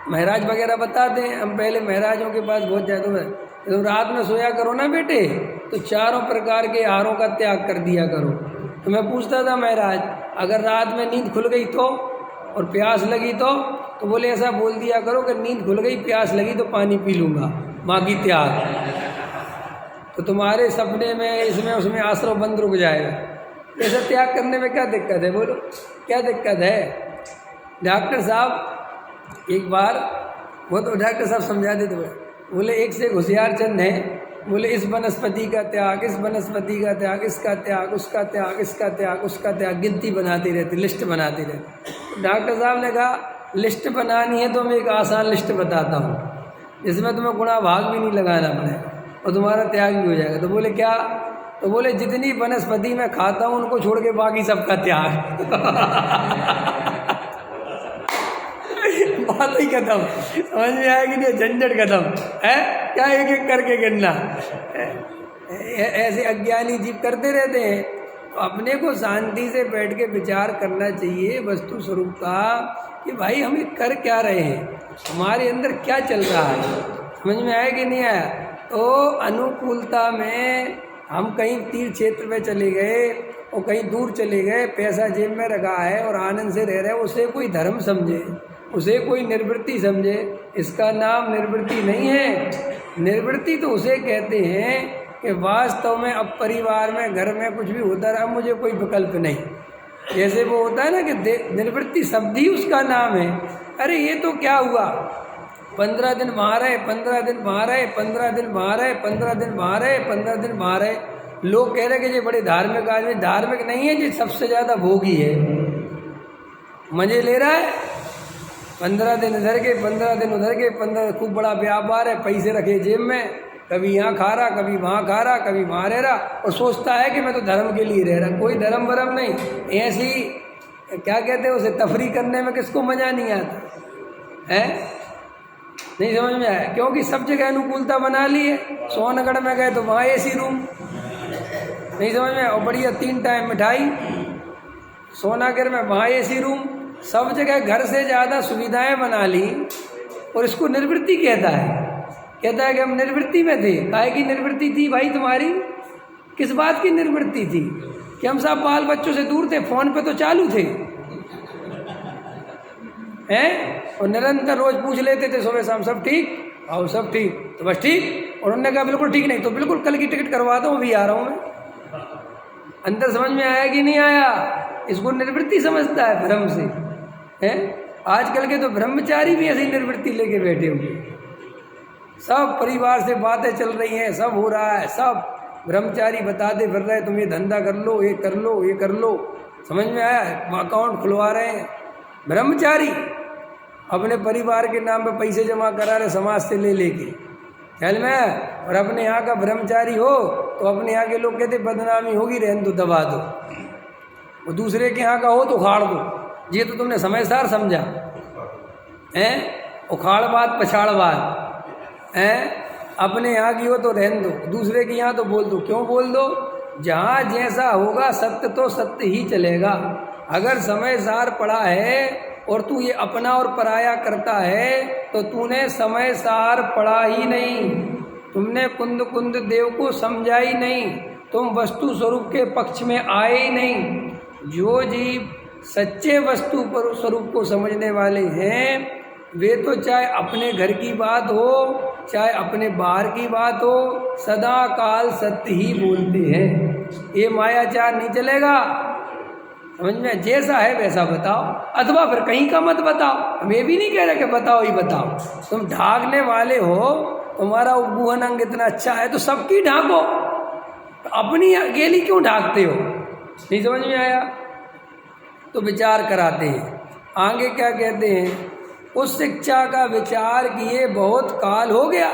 महाराज वगैरह बताते हैं, हम पहले महाराजों के पास बहुत जाते हैं, तो रात में सोया करो ना बेटे, तो 4 प्रकार के आहारों का त्याग कर दिया करो। तो मैं पूछता था महाराज, अगर रात में नींद खुल गई तो, और प्यास लगी तो बोले ऐसा बोल दिया करो कि नींद खुल गई, प्यास लगी तो पानी पी लूँगा, बाकी त्याग। तो तुम्हारे सपने में, इसमें उसमें आश्रव बंद रुक जाएगा। ऐसा त्याग करने में क्या दिक्कत है? बोलो क्या दिक्कत है? डॉक्टर साहब एक बार, वो तो डॉक्टर साहब समझा देते, बोले एक से होशियार चंद है, बोले इस वनस्पति का त्याग, इस वनस्पति का त्याग, इसका त्याग, उसका त्याग, इसका त्याग, उसका त्याग, गिनती बनाती रहती, लिस्ट बनाती रहती। डॉक्टर साहब ने कहा लिस्ट बनानी है तो मैं एक आसान लिस्ट बताता हूँ, जिसमें तुम्हें गुणा भाग भी नहीं लगाना पड़ेगा और तुम्हारा त्याग भी हो जाएगा। तो बोले क्या? तो बोले जितनी वनस्पति मैं खाता हूँ उनको छोड़ के बाकी सबका त्याग। बात ही खत्म, समझ में आएगी नहीं? झंझट खत्म है क्या? एक एक करके गिनना। ऐसे अज्ञानी जीव करते रहते हैं। तो अपने को शांति से बैठ के विचार करना चाहिए वस्तु स्वरूप का, कि भाई हम कर क्या रहे हैं, हमारे अंदर क्या चल रहा है, समझ में आया कि नहीं आया? तो अनुकूलता में हम कहीं तीर्थ क्षेत्र में चले गए और कहीं दूर चले गए, पैसा जेब में रखा है और आनंद से रह रहे, उसे कोई धर्म समझे, उसे कोई निर्वृत्ति समझे, इसका नाम निर्वृत्ति नहीं है। निर्वृत्ति तो उसे कहते हैं कि वास्तव में अब परिवार में, घर में कुछ भी होता रहा, मुझे कोई विकल्प नहीं, जैसे वो होता है ना कि निवृत्ति शब्द ही उसका नाम है। अरे ये तो क्या हुआ, 15 दिन वहाँ रहे, 15 दिन वहाँ रहे, 15 दिन वहाँ रहे, 15 दिन वहाँ रहे, 15 दिन वहाँ रहे। लोग कह रहे कि ये बड़े धार्मिक आदमी। धार्मिक नहीं है, ये सबसे ज़्यादा भोगी है, मजे ले रहा है। 15 दिन इधर के, 15 दिन उधर के, 15 खूब बड़ा व्यापार है, पैसे रखे जेब में, कभी यहाँ खा रहा, कभी वहाँ खा रहा, कभी वहाँ रह रहा, और सोचता है कि मैं तो धर्म के लिए रह रहा। कोई धर्म वरम नहीं, ऐसी क्या कहते हैं उसे, तफरी करने में किसको मज़ा नहीं आता है। नहीं समझ में आया, क्योंकि सब जगह अनुकूलता बना ली है। सोनगढ़ में गए तो वहाँ एसी रूम, नहीं समझ में, और बढ़िया 3 टाइम मिठाई। सोनागर में वहाँ एसी रूम, सब जगह घर से ज़्यादा सुविधाएं बना ली, और इसको निर्वृत्ति कहता है। कहता है कि हम निर्वृत्ति में थे। काहे की निर्वृत्ति थी भाई तुम्हारी? किस बात की निर्वृत्ति थी? कि हम सब बाल बच्चों से दूर थे, फोन पे तो चालू थे हैं, और निरंतर रोज पूछ लेते थे सुबह शाम, सब ठीक? आओ सब ठीक, तो बस ठीक। और उन्होंने कहा बिल्कुल ठीक नहीं, तो बिल्कुल कल की टिकट करवा दो, अभी आ रहा हूँ मैं। अंदर समझ में आया कि नहीं आया? इसको निर्वृत्ति समझता है भ्रम से हैं। आजकल के तो ब्रह्मचारी भी ऐसी निर्वृत्ति लेके बैठे हुए, सब परिवार से बातें चल रही हैं, सब हो रहा है, सब ब्रह्मचारी बताते फिर रहे तुम ये धंधा कर लो, ये कर लो, ये कर लो। समझ में आया? अकाउंट खुलवा रहे हैं ब्रह्मचारी, अपने परिवार के नाम पे पैसे जमा करा रहे समाज से ले लेके, ख्याल में। और अपने यहाँ का ब्रह्मचारी हो तो अपने यहाँ के लोग कहते बदनामी होगी, रहन दो, दबा दो। वो दूसरे के यहाँ का हो तो उखाड़ दो। ये तो तुमने समझदार समझा हैं, उखाड़ बात पछाड़ बात हैं। अपने यहाँ की हो तो रहन दो, दूसरे के यहाँ तो बोल दो। क्यों बोल दो? जहाँ जैसा होगा सत्य तो सत्य ही चलेगा। अगर समय सार पड़ा है और तू ये अपना और पराया करता है तो तूने समय सार पढ़ा ही नहीं, तुमने कुंद कुंद देव को समझा ही नहीं, तुम वस्तु स्वरूप के पक्ष में आए ही नहीं। जो जीव सच्चे वस्तु पर स्वरूप को समझने वाले हैं वे तो चाहे अपने घर की बात हो चाहे अपने बाहर की बात हो, सदा काल सत्य ही बोलते हैं। ये मायाचार नहीं चलेगा, समझ में? जैसा है वैसा बताओ, अथवा फिर कहीं का मत बताओ। हम ये भी नहीं कह रहे कि बताओ ही बताओ। तुम ढाकने वाले हो, तुम्हारा उपगुहन अंग इतना अच्छा है तो सबकी ढाको, तो अपनी अकेली क्यों ढाकते हो? नहीं समझ में आया? तो विचार कराते हैं। आगे क्या कहते हैं? उस शिक्षा का विचार किए बहुत काल हो गया,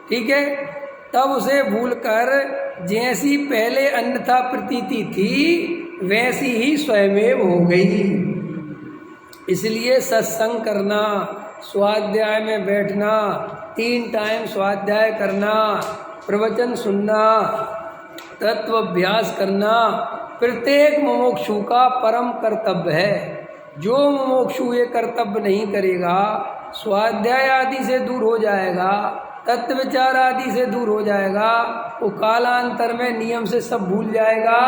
ठीक है, तब उसे भूलकर जैसी पहले अन्यथा प्रतीति थी वैसी ही स्वयमेव हो गई। इसलिए सत्संग करना, स्वाध्याय में बैठना, 3 टाइम स्वाध्याय करना, प्रवचन सुनना, तत्व अभ्यास करना प्रत्येक मुमुक्षु का परम कर्तव्य है। जो मुमुक्षु ये कर्तव्य नहीं करेगा, स्वाध्याय आदि से दूर हो जाएगा, तत्व विचार आदि से दूर हो जाएगा, वो कालांतर में नियम से सब भूल जाएगा,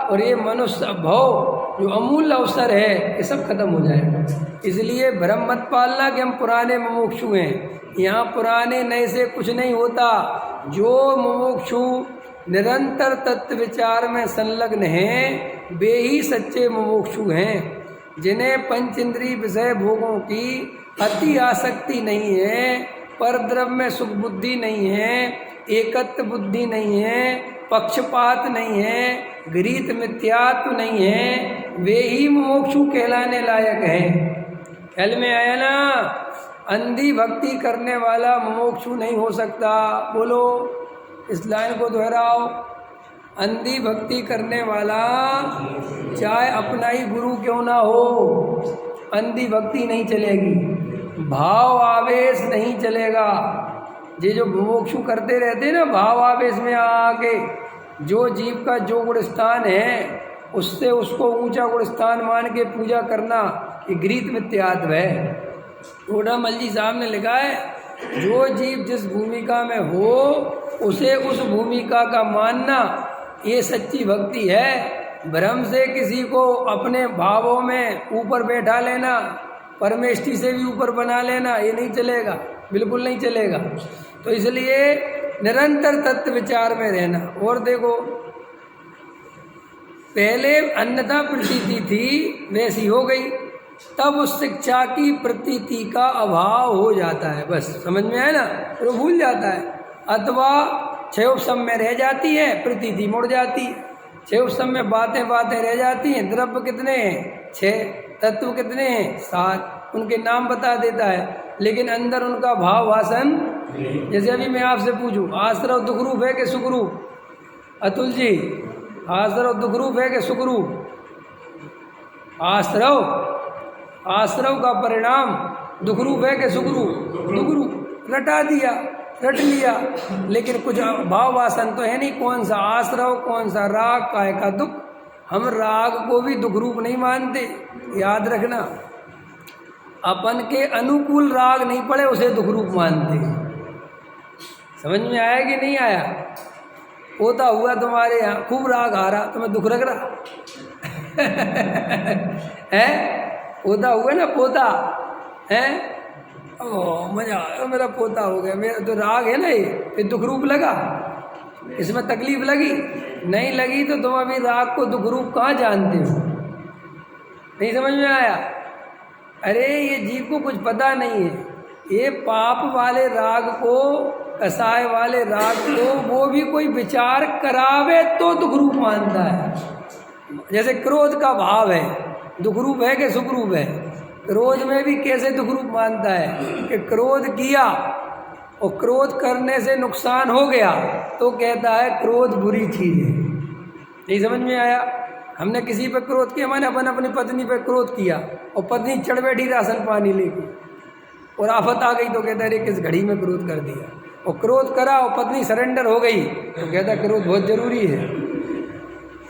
और ये मनुष्य भव जो अमूल्य अवसर है ये सब खत्म हो जाएगा। इसलिए भ्रम मत पालना कि हम पुराने मुमुक्षु हैं। यहाँ पुराने नए से कुछ नहीं होता। जो मुमुक्षु निरंतर तत्व विचार में संलग्न हैं वे ही सच्चे मुमुक्षु हैं, जिन्हें पंच इंद्रिय विषय भोगों की अति आसक्ति नहीं है, परद्रव्य में सुख बुद्धि नहीं है, एकत्व बुद्धि नहीं है, पक्षपात नहीं है, गृहीत मिथ्यात्व नहीं है, वे ही मुमुक्षु कहलाने लायक हैं। ख्याल में आया ना? अंधी भक्ति करने वाला मुमुक्षु नहीं हो सकता। बोलो, इस लाइन को दोहराओ। अंधी भक्ति करने वाला चाहे अपना ही गुरु क्यों ना हो, अंधी भक्ति नहीं चलेगी, भाव आवेश नहीं चलेगा। ये जो मुमुक्षु करते रहते हैं ना भाव आवेश में आके, जो जीव का जो गुण स्थान है उससे उसको ऊंचा गुण स्थान मान के पूजा करना, ये गृहीत मिथ्यात्व है। टोडामल जी साहब ने लिखा है, जो जीव जिस भूमिका में हो उसे उस भूमिका का मानना, ये सच्ची भक्ति है। भ्रम से किसी को अपने भावों में ऊपर बैठा लेना, परमेष्टि से भी ऊपर बना लेना, ये नहीं चलेगा, बिल्कुल नहीं चलेगा। तो इसलिए निरंतर तत्व विचार में रहना। और देखो पहले अन्यथा प्रतीति थी वैसी हो गई, तब उस शिक्षा की प्रतीति का अभाव हो जाता है। बस समझ में आया ना, वो भूल जाता है। अथवा छह उपसम में रह जाती है, प्रतीति मुड़ जाती है। छह उपसम में बातें बातें रह जाती हैं। द्रव्य कितने हैं? 6। तत्व कितने हैं? 7। उनके नाम बता देता है, लेकिन अंदर उनका भाव भाषण। जैसे अभी मैं आपसे पूछूं, आश्रव दुखरूप है कि सुखरूप? अतुल जी, आश्रव दुखरूप है कि सुखरूप? आश्रव का परिणाम दुखरूप है कि सुखरूप? दुखरूप। रटा दिया, रट लिया, लेकिन कुछ भाव वासन तो है नहीं। कौन सा आश्रव, कौन सा राग, काय का दुख। हम राग को भी दुख रूप नहीं मानते, याद रखना। अपन के अनुकूल राग नहीं पड़े उसे दुख रूप मानते। समझ में आया कि नहीं आया? पोता हुआ तुम्हारे यहाँ, खूब राग आ रहा, तुम्हें दुख लग रहा है? पोता हुआ ना, पोता है, ओ मजा आया, मेरा पोता हो गया। मेरा तो राग है ना, ये दुख रूप लगा, इसमें तकलीफ लगी? नहीं लगी तो तुम अभी राग को दुख रूप कहाँ जानते हो? नहीं समझ में आया? अरे ये जीव को कुछ पता नहीं है। ये पाप वाले राग को, कसाय वाले राग को वो भी कोई विचार करावे तो दुख रूप मानता है। जैसे क्रोध का भाव है, दुख रूप है कि सुख रूप है? क्रोध में भी कैसे दुख रूप मानता है कि क्रोध किया और क्रोध करने से नुकसान हो गया तो कहता है क्रोध बुरी चीज़ है। नहीं समझ में आया? हमने किसी पर क्रोध किया, मैंने अपनी पत्नी पर क्रोध किया और पत्नी चढ़ बैठी राशन पानी लेके और आफत आ गई तो कहता है किस घड़ी में क्रोध कर दिया। और क्रोध करा और पत्नी सरेंडर हो गई तो कहता है क्रोध बहुत जरूरी है।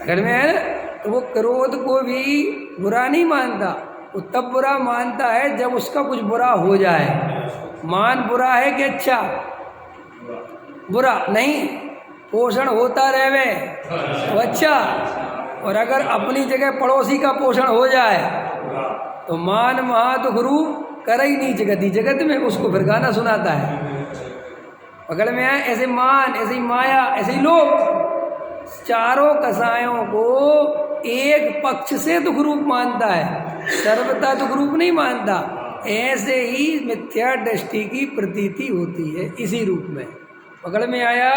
अगर में है तो वो क्रोध को भी बुरा नहीं मानता, वो तब बुरा मानता है जब उसका कुछ बुरा हो जाए। मान बुरा है कि अच्छा? बुरा नहीं, पोषण होता रहे तो अच्छा। और अगर अपनी जगह पड़ोसी का पोषण हो जाए तो मान महादुख रूप कर ही नहीं जगती जगत में, उसको फिर गाना सुनाता है। पकड़ में आए? ऐसे मान, ऐसी माया, ऐसे ही लोग चारों कसायों को एक पक्ष से दुख रूप मानता है, सर्वथा दुख रूप नहीं मानता। ऐसे ही मिथ्या दृष्टि की प्रतीति होती है इसी रूप में। पकड़ में आया?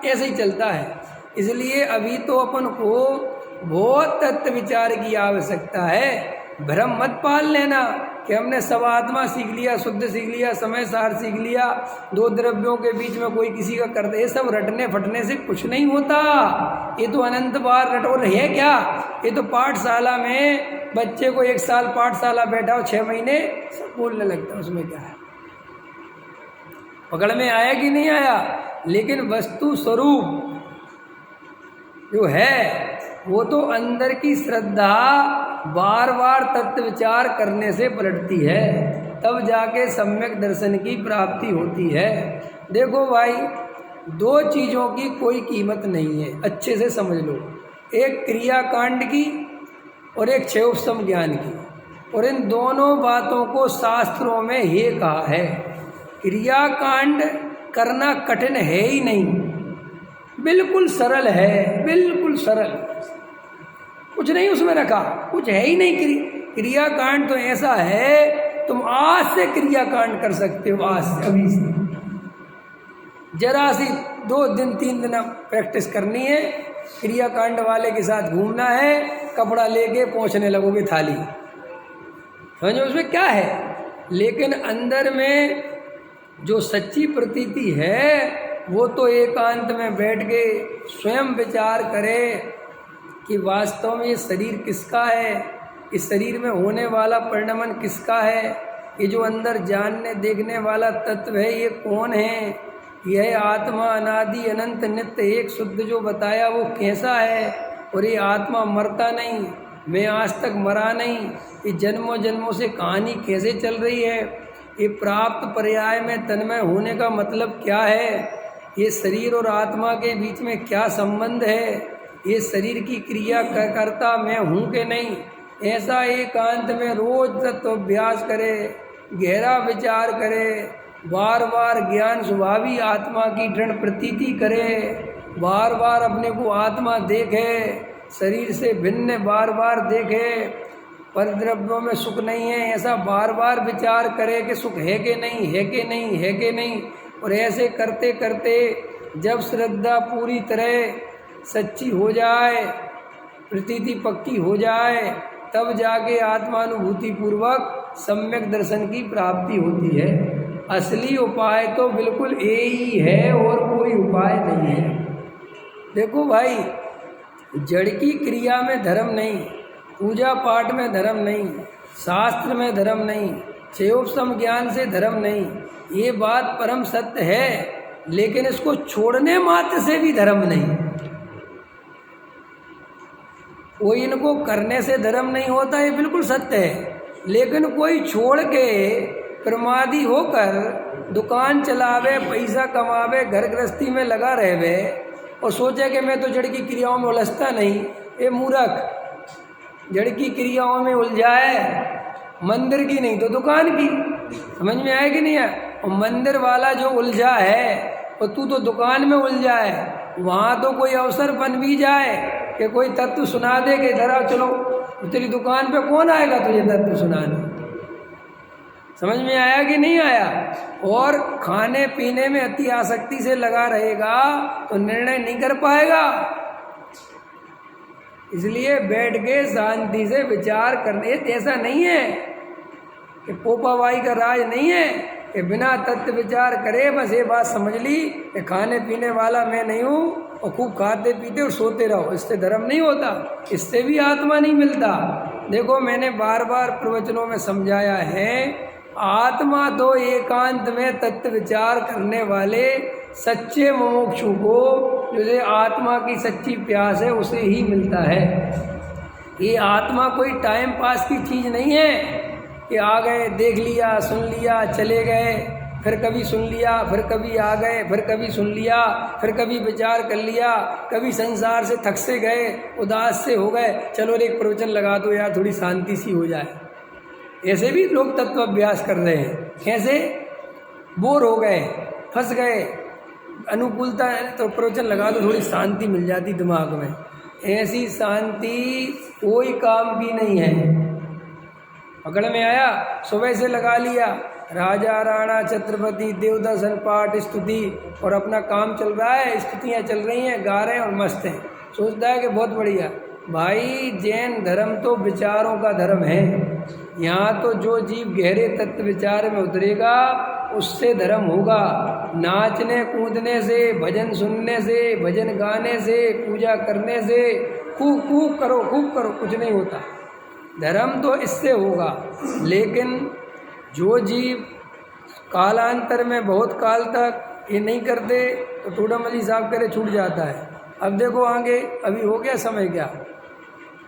ऐसे ही चलता है। इसलिए अभी तो अपन को बहुत तत्व विचार की आवश्यकता है। भ्रम मत पाल लेना कि हमने सब आत्मा सीख लिया, शुद्ध सीख लिया, समय सार सीख लिया, दो द्रव्यों के बीच में कोई किसी का करते। ये सब रटने फटने से कुछ नहीं होता। ये तो अनंत बार रटोर है क्या? ये तो पाठशाला में बच्चे को 1 साल पाठशाला बैठाओ, 6 महीने सब बोलने लगता, उसमें क्या है? पकड़ में आया कि नहीं आया? लेकिन वस्तु स्वरूप जो है वो तो अंदर की श्रद्धा बार बार तत्व विचार करने से पलटती है, तब जाके सम्यक दर्शन की प्राप्ति होती है। देखो भाई, 2 चीज़ों की कोई कीमत नहीं है, अच्छे से समझ लो। एक क्रियाकांड की और एक क्षयोपम ज्ञान की। और इन दोनों बातों को शास्त्रों में ये कहा है, क्रियाकांड करना कठिन है ही नहीं, बिल्कुल सरल है, बिल्कुल सरल, कुछ नहीं उसमें रखा, कुछ है ही नहीं। क्रियाकांड तो ऐसा है तुम आज से क्रियाकांड कर सकते हो, आज से, अभी से। जरा सी 2 दिन 3 दिन प्रैक्टिस करनी है, क्रियाकांड वाले के साथ घूमना है, कपड़ा लेके पहुंचने लगोगे थाली, समझो उसमें क्या है। लेकिन अंदर में जो सच्ची प्रतीति है वो तो एकांत में बैठ के स्वयं विचार करे कि वास्तव में ये शरीर किसका है, इस शरीर में होने वाला परिणमन किसका है, ये जो अंदर जानने देखने वाला तत्व है ये कौन है, यह आत्मा अनादि अनंत नित्य एक शुद्ध जो बताया वो कैसा है। और ये आत्मा मरता नहीं, मैं आज तक मरा नहीं, ये जन्मों जन्मों से कहानी कैसे चल रही है, ये प्राप्त पर्याय में तन्मय होने का मतलब क्या है, ये शरीर और आत्मा के बीच में क्या संबंध है, ये शरीर की क्रिया करता मैं हूँ कि नहीं। ऐसा एकांत में रोज तत्व अभ्यास करे, गहरा विचार करे, बार बार ज्ञान स्वभावी आत्मा की दृढ़ प्रतीति करे, बार बार अपने को आत्मा देखे, शरीर से भिन्न बार बार देखे, परद्रव्यों में सुख नहीं है ऐसा बार बार विचार करे कि सुख है कि नहीं, है कि नहीं, है कि नहीं। और ऐसे करते करते जब श्रद्धा पूरी तरह सच्ची हो जाए, प्रतीति पक्की हो जाए, तब जाके आत्मानुभूति पूर्वक सम्यक दर्शन की प्राप्ति होती है। असली उपाय तो बिल्कुल यही है और कोई उपाय नहीं है। देखो भाई, जड़ की क्रिया में धर्म नहीं, पूजा पाठ में धर्म नहीं, शास्त्र में धर्म नहीं, चेयोपम ज्ञान से धर्म नहीं, ये बात परम सत्य है। लेकिन इसको छोड़ने मात्र से भी धर्म नहीं। कोई इनको करने से धर्म नहीं होता, ये बिल्कुल सत्य है। लेकिन कोई छोड़ के प्रमादी होकर दुकान चलावे, पैसा कमावे, घर गृहस्थी में लगा रहे और सोचे कि मैं तो जड़ की क्रियाओं में उलझता नहीं, ये मूर्ख। जड़ की क्रियाओं में उलझाए, मंदिर की नहीं तो दुकान की। समझ में आए कि नहीं है? और मंदिर वाला जो उलझा है और तू तो दुकान में उलझा है, वहाँ तो कोई अवसर बन भी जाए कि कोई तत्व सुना दे कि इधर आओ चलो, तेरी दुकान पे कौन आएगा तुझे तत्व सुनाने? समझ में आया कि नहीं आया? और खाने पीने में अति आसक्ति से लगा रहेगा तो निर्णय नहीं कर पाएगा। इसलिए बैठ के शांति से विचार करने, ऐसा नहीं है कि पोपाबाई का राज नहीं है कि बिना तत्व विचार करे बस ये बात समझ ली कि खाने पीने वाला मैं नहीं हूँ और खूब खाते पीते और सोते रहो, इससे धर्म नहीं होता, इससे भी आत्मा नहीं मिलता। देखो, मैंने बार बार प्रवचनों में समझाया है, आत्मा तो एकांत में तत्व विचार करने वाले सच्चे मुमुक्षु को, जो आत्मा की सच्ची प्यास है, उसे ही मिलता है। ये आत्मा कोई टाइम पास की चीज़ नहीं है कि आ गए, देख लिया, सुन लिया, चले गए, फिर कभी सुन लिया, फिर कभी आ गए, फिर कभी सुन लिया, फिर कभी विचार कर लिया, कभी संसार से थक से गए, उदास से हो गए, चलो एक प्रवचन लगा दो यार थोड़ी शांति सी हो जाए। ऐसे भी लोग तत्व अभ्यास कर रहे हैं। कैसे? बोर हो गए, फंस गए, अनुकूलता है तो प्रवचन लगा दो थोड़ी शांति मिल जाती दिमाग में। ऐसी शांति कोई काम की नहीं है। पकड़ में आया? सुबह से लगा लिया, राजा राणा छत्रपति देवदर्शन पाठ स्तुति, और अपना काम चल रहा है, स्तुतियाँ चल रही हैं, गा रहे हैं और मस्त हैं, सोचता है कि बहुत बढ़िया। भाई, जैन धर्म तो विचारों का धर्म है। यहाँ तो जो जीव गहरे तत्व विचार में उतरेगा उससे धर्म होगा। नाचने कूदने से, भजन सुनने से, भजन गाने से, पूजा करने से, खूब खूब करो, खूब करो, कुछ नहीं होता। धर्म तो इससे होगा। लेकिन जो जीव कालांतर में बहुत काल तक ये नहीं करते तो टूडामल साहब करे छूट जाता है। अब देखो आगे, अभी हो गया समय, क्या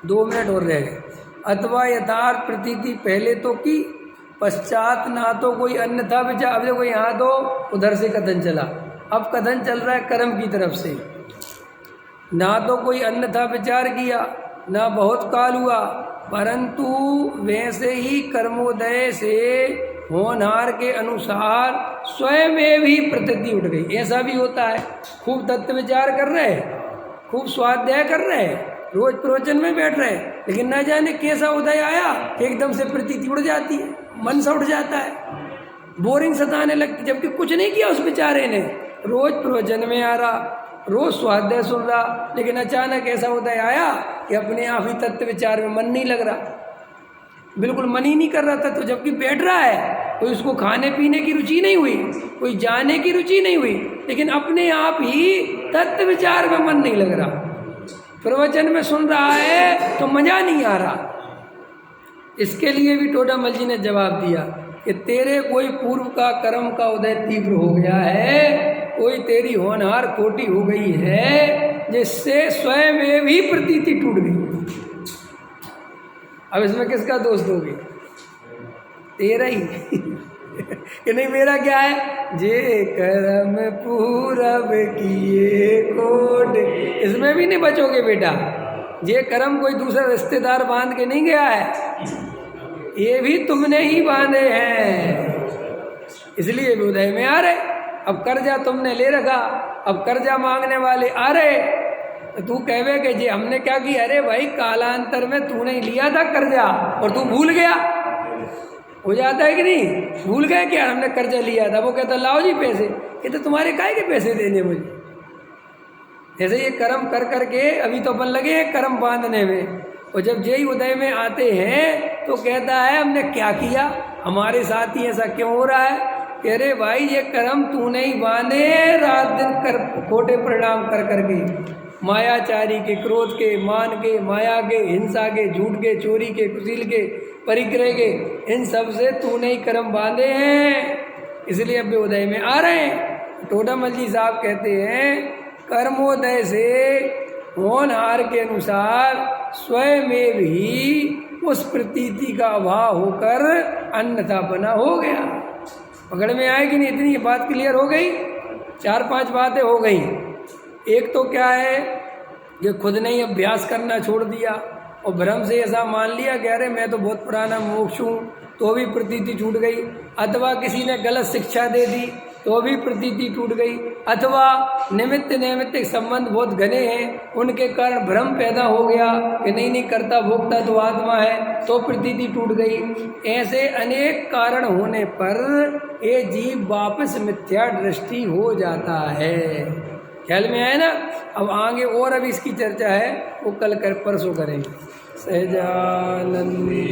2 मिनट और रह गए। अथवा यथार्थ प्रतीति पहले तो की, पश्चात ना तो कोई अन्यथा विचार। अब देखो यहाँ तो उधर से कथन चला, अब कथन चल रहा है कर्म की तरफ से। ना तो कोई अन्यथा विचार किया, ना बहुत काल हुआ, परंतु वैसे ही कर्मोदय से होनहार के अनुसार स्वयं में भी प्रतीति उठ गई। ऐसा भी होता है, खूब तत्व विचार कर रहे हैं, खूब स्वाध्याय कर रहे हैं, रोज प्रवचन में बैठ रहे हैं, लेकिन न जाने कैसा उदय आया, एकदम से प्रतीति उड़ जाती है, मन सा उठ जाता है, बोरिंग सताने लगती, जबकि कुछ नहीं किया उस बेचारे ने। रोज प्रवचन में आ रहा, रोज स्वाध्याय सुन रहा, लेकिन अचानक ऐसा उदय आया कि अपने आप ही तत्व विचार में मन नहीं लग रहा, बिल्कुल मन ही नहीं कर रहा था। तो जबकि बैठ रहा है, कोई उसको खाने पीने की रुचि नहीं हुई, कोई जाने की रुचि नहीं हुई, लेकिन अपने आप ही तत्व विचार में मन नहीं लग रहा। प्रवचन में सुन रहा है तो मजा नहीं आ रहा। इसके लिए भी टोडामल जी ने जवाब दिया कि तेरे कोई पूर्व का कर्म का उदय तीव्र हो गया है, कोई तेरी होनहार खोटी हो गई है, जिससे स्वयं में भी प्रतीति टूट गई। अब इसमें किसका दोष दोगे? तेरा ही कि नहीं मेरा क्या है? जे कर्म पूरब किए कोट, इसमें भी नहीं बचोगे बेटा। जे कर्म कोई दूसरा रिश्तेदार बांध के नहीं गया है, ये भी तुमने ही बांधे हैं, इसलिए भी उदय में आ रहे। अब कर्जा तुमने ले रखा, अब कर्जा मांगने वाले आ रहे, तो तू कहवे कि जी हमने क्या किया, अरे भाई कालांतर में तूने लिया था कर्जा और तू भूल गया, हो जाता है कि नहीं, भूल गए क्या हमने कर्जा लिया था, वो कहता लाओ जी पैसे, ये तो तुम्हारे काहे के पैसे देने मुझे। जैसे ये कर्म कर करके अभी तो अपन लगे हैं कर्म बांधने में, और जब जय उदय में आते हैं तो कहता है हमने क्या किया, हमारे साथ ही ऐसा क्यों हो रहा है। कह रहे भाई ये कर्म तू नहीं बांधे, रात दिन कर खोटे परिणाम कर करके, मायाचारी के, क्रोध के, मान के, माया के, हिंसा के, झूठ के, चोरी के, कुशील के, परिग्रह के, इन सब से तू नहीं कर्म बांधे हैं, इसलिए अब उदय में आ रहे हैं। टोडामल जी साहब कहते हैं कर्मोदय से होनहार के अनुसार स्वयं में भी उस प्रतीति का अभाव होकर अन्यथा बना हो गया। पकड़ में आएगी नहीं, इतनी बात क्लियर हो गई, 4-5 बातें हो गई। एक तो क्या है कि खुद ने ही अभ्यास करना छोड़ दिया और भ्रम से ऐसा मान लिया कि अरे मैं तो बहुत पुराना मोक्ष हूँ, तो भी प्रतीति छूट गई, अथवा किसी ने गलत शिक्षा दे दी तो भी प्रतीति टूट गई, अथवा निमित्त नैमित्तिक संबंध बहुत घने हैं, उनके कारण भ्रम पैदा हो गया कि नहीं करता भोगता तो आत्मा है, तो प्रतीति टूट गई। ऐसे अनेक कारण होने पर ये जीव वापस मिथ्या दृष्टि हो जाता है। ख्याल में आए ना। अब आगे और अभी इसकी चर्चा है, वो कल परसों करेंगे। सहजानंदी।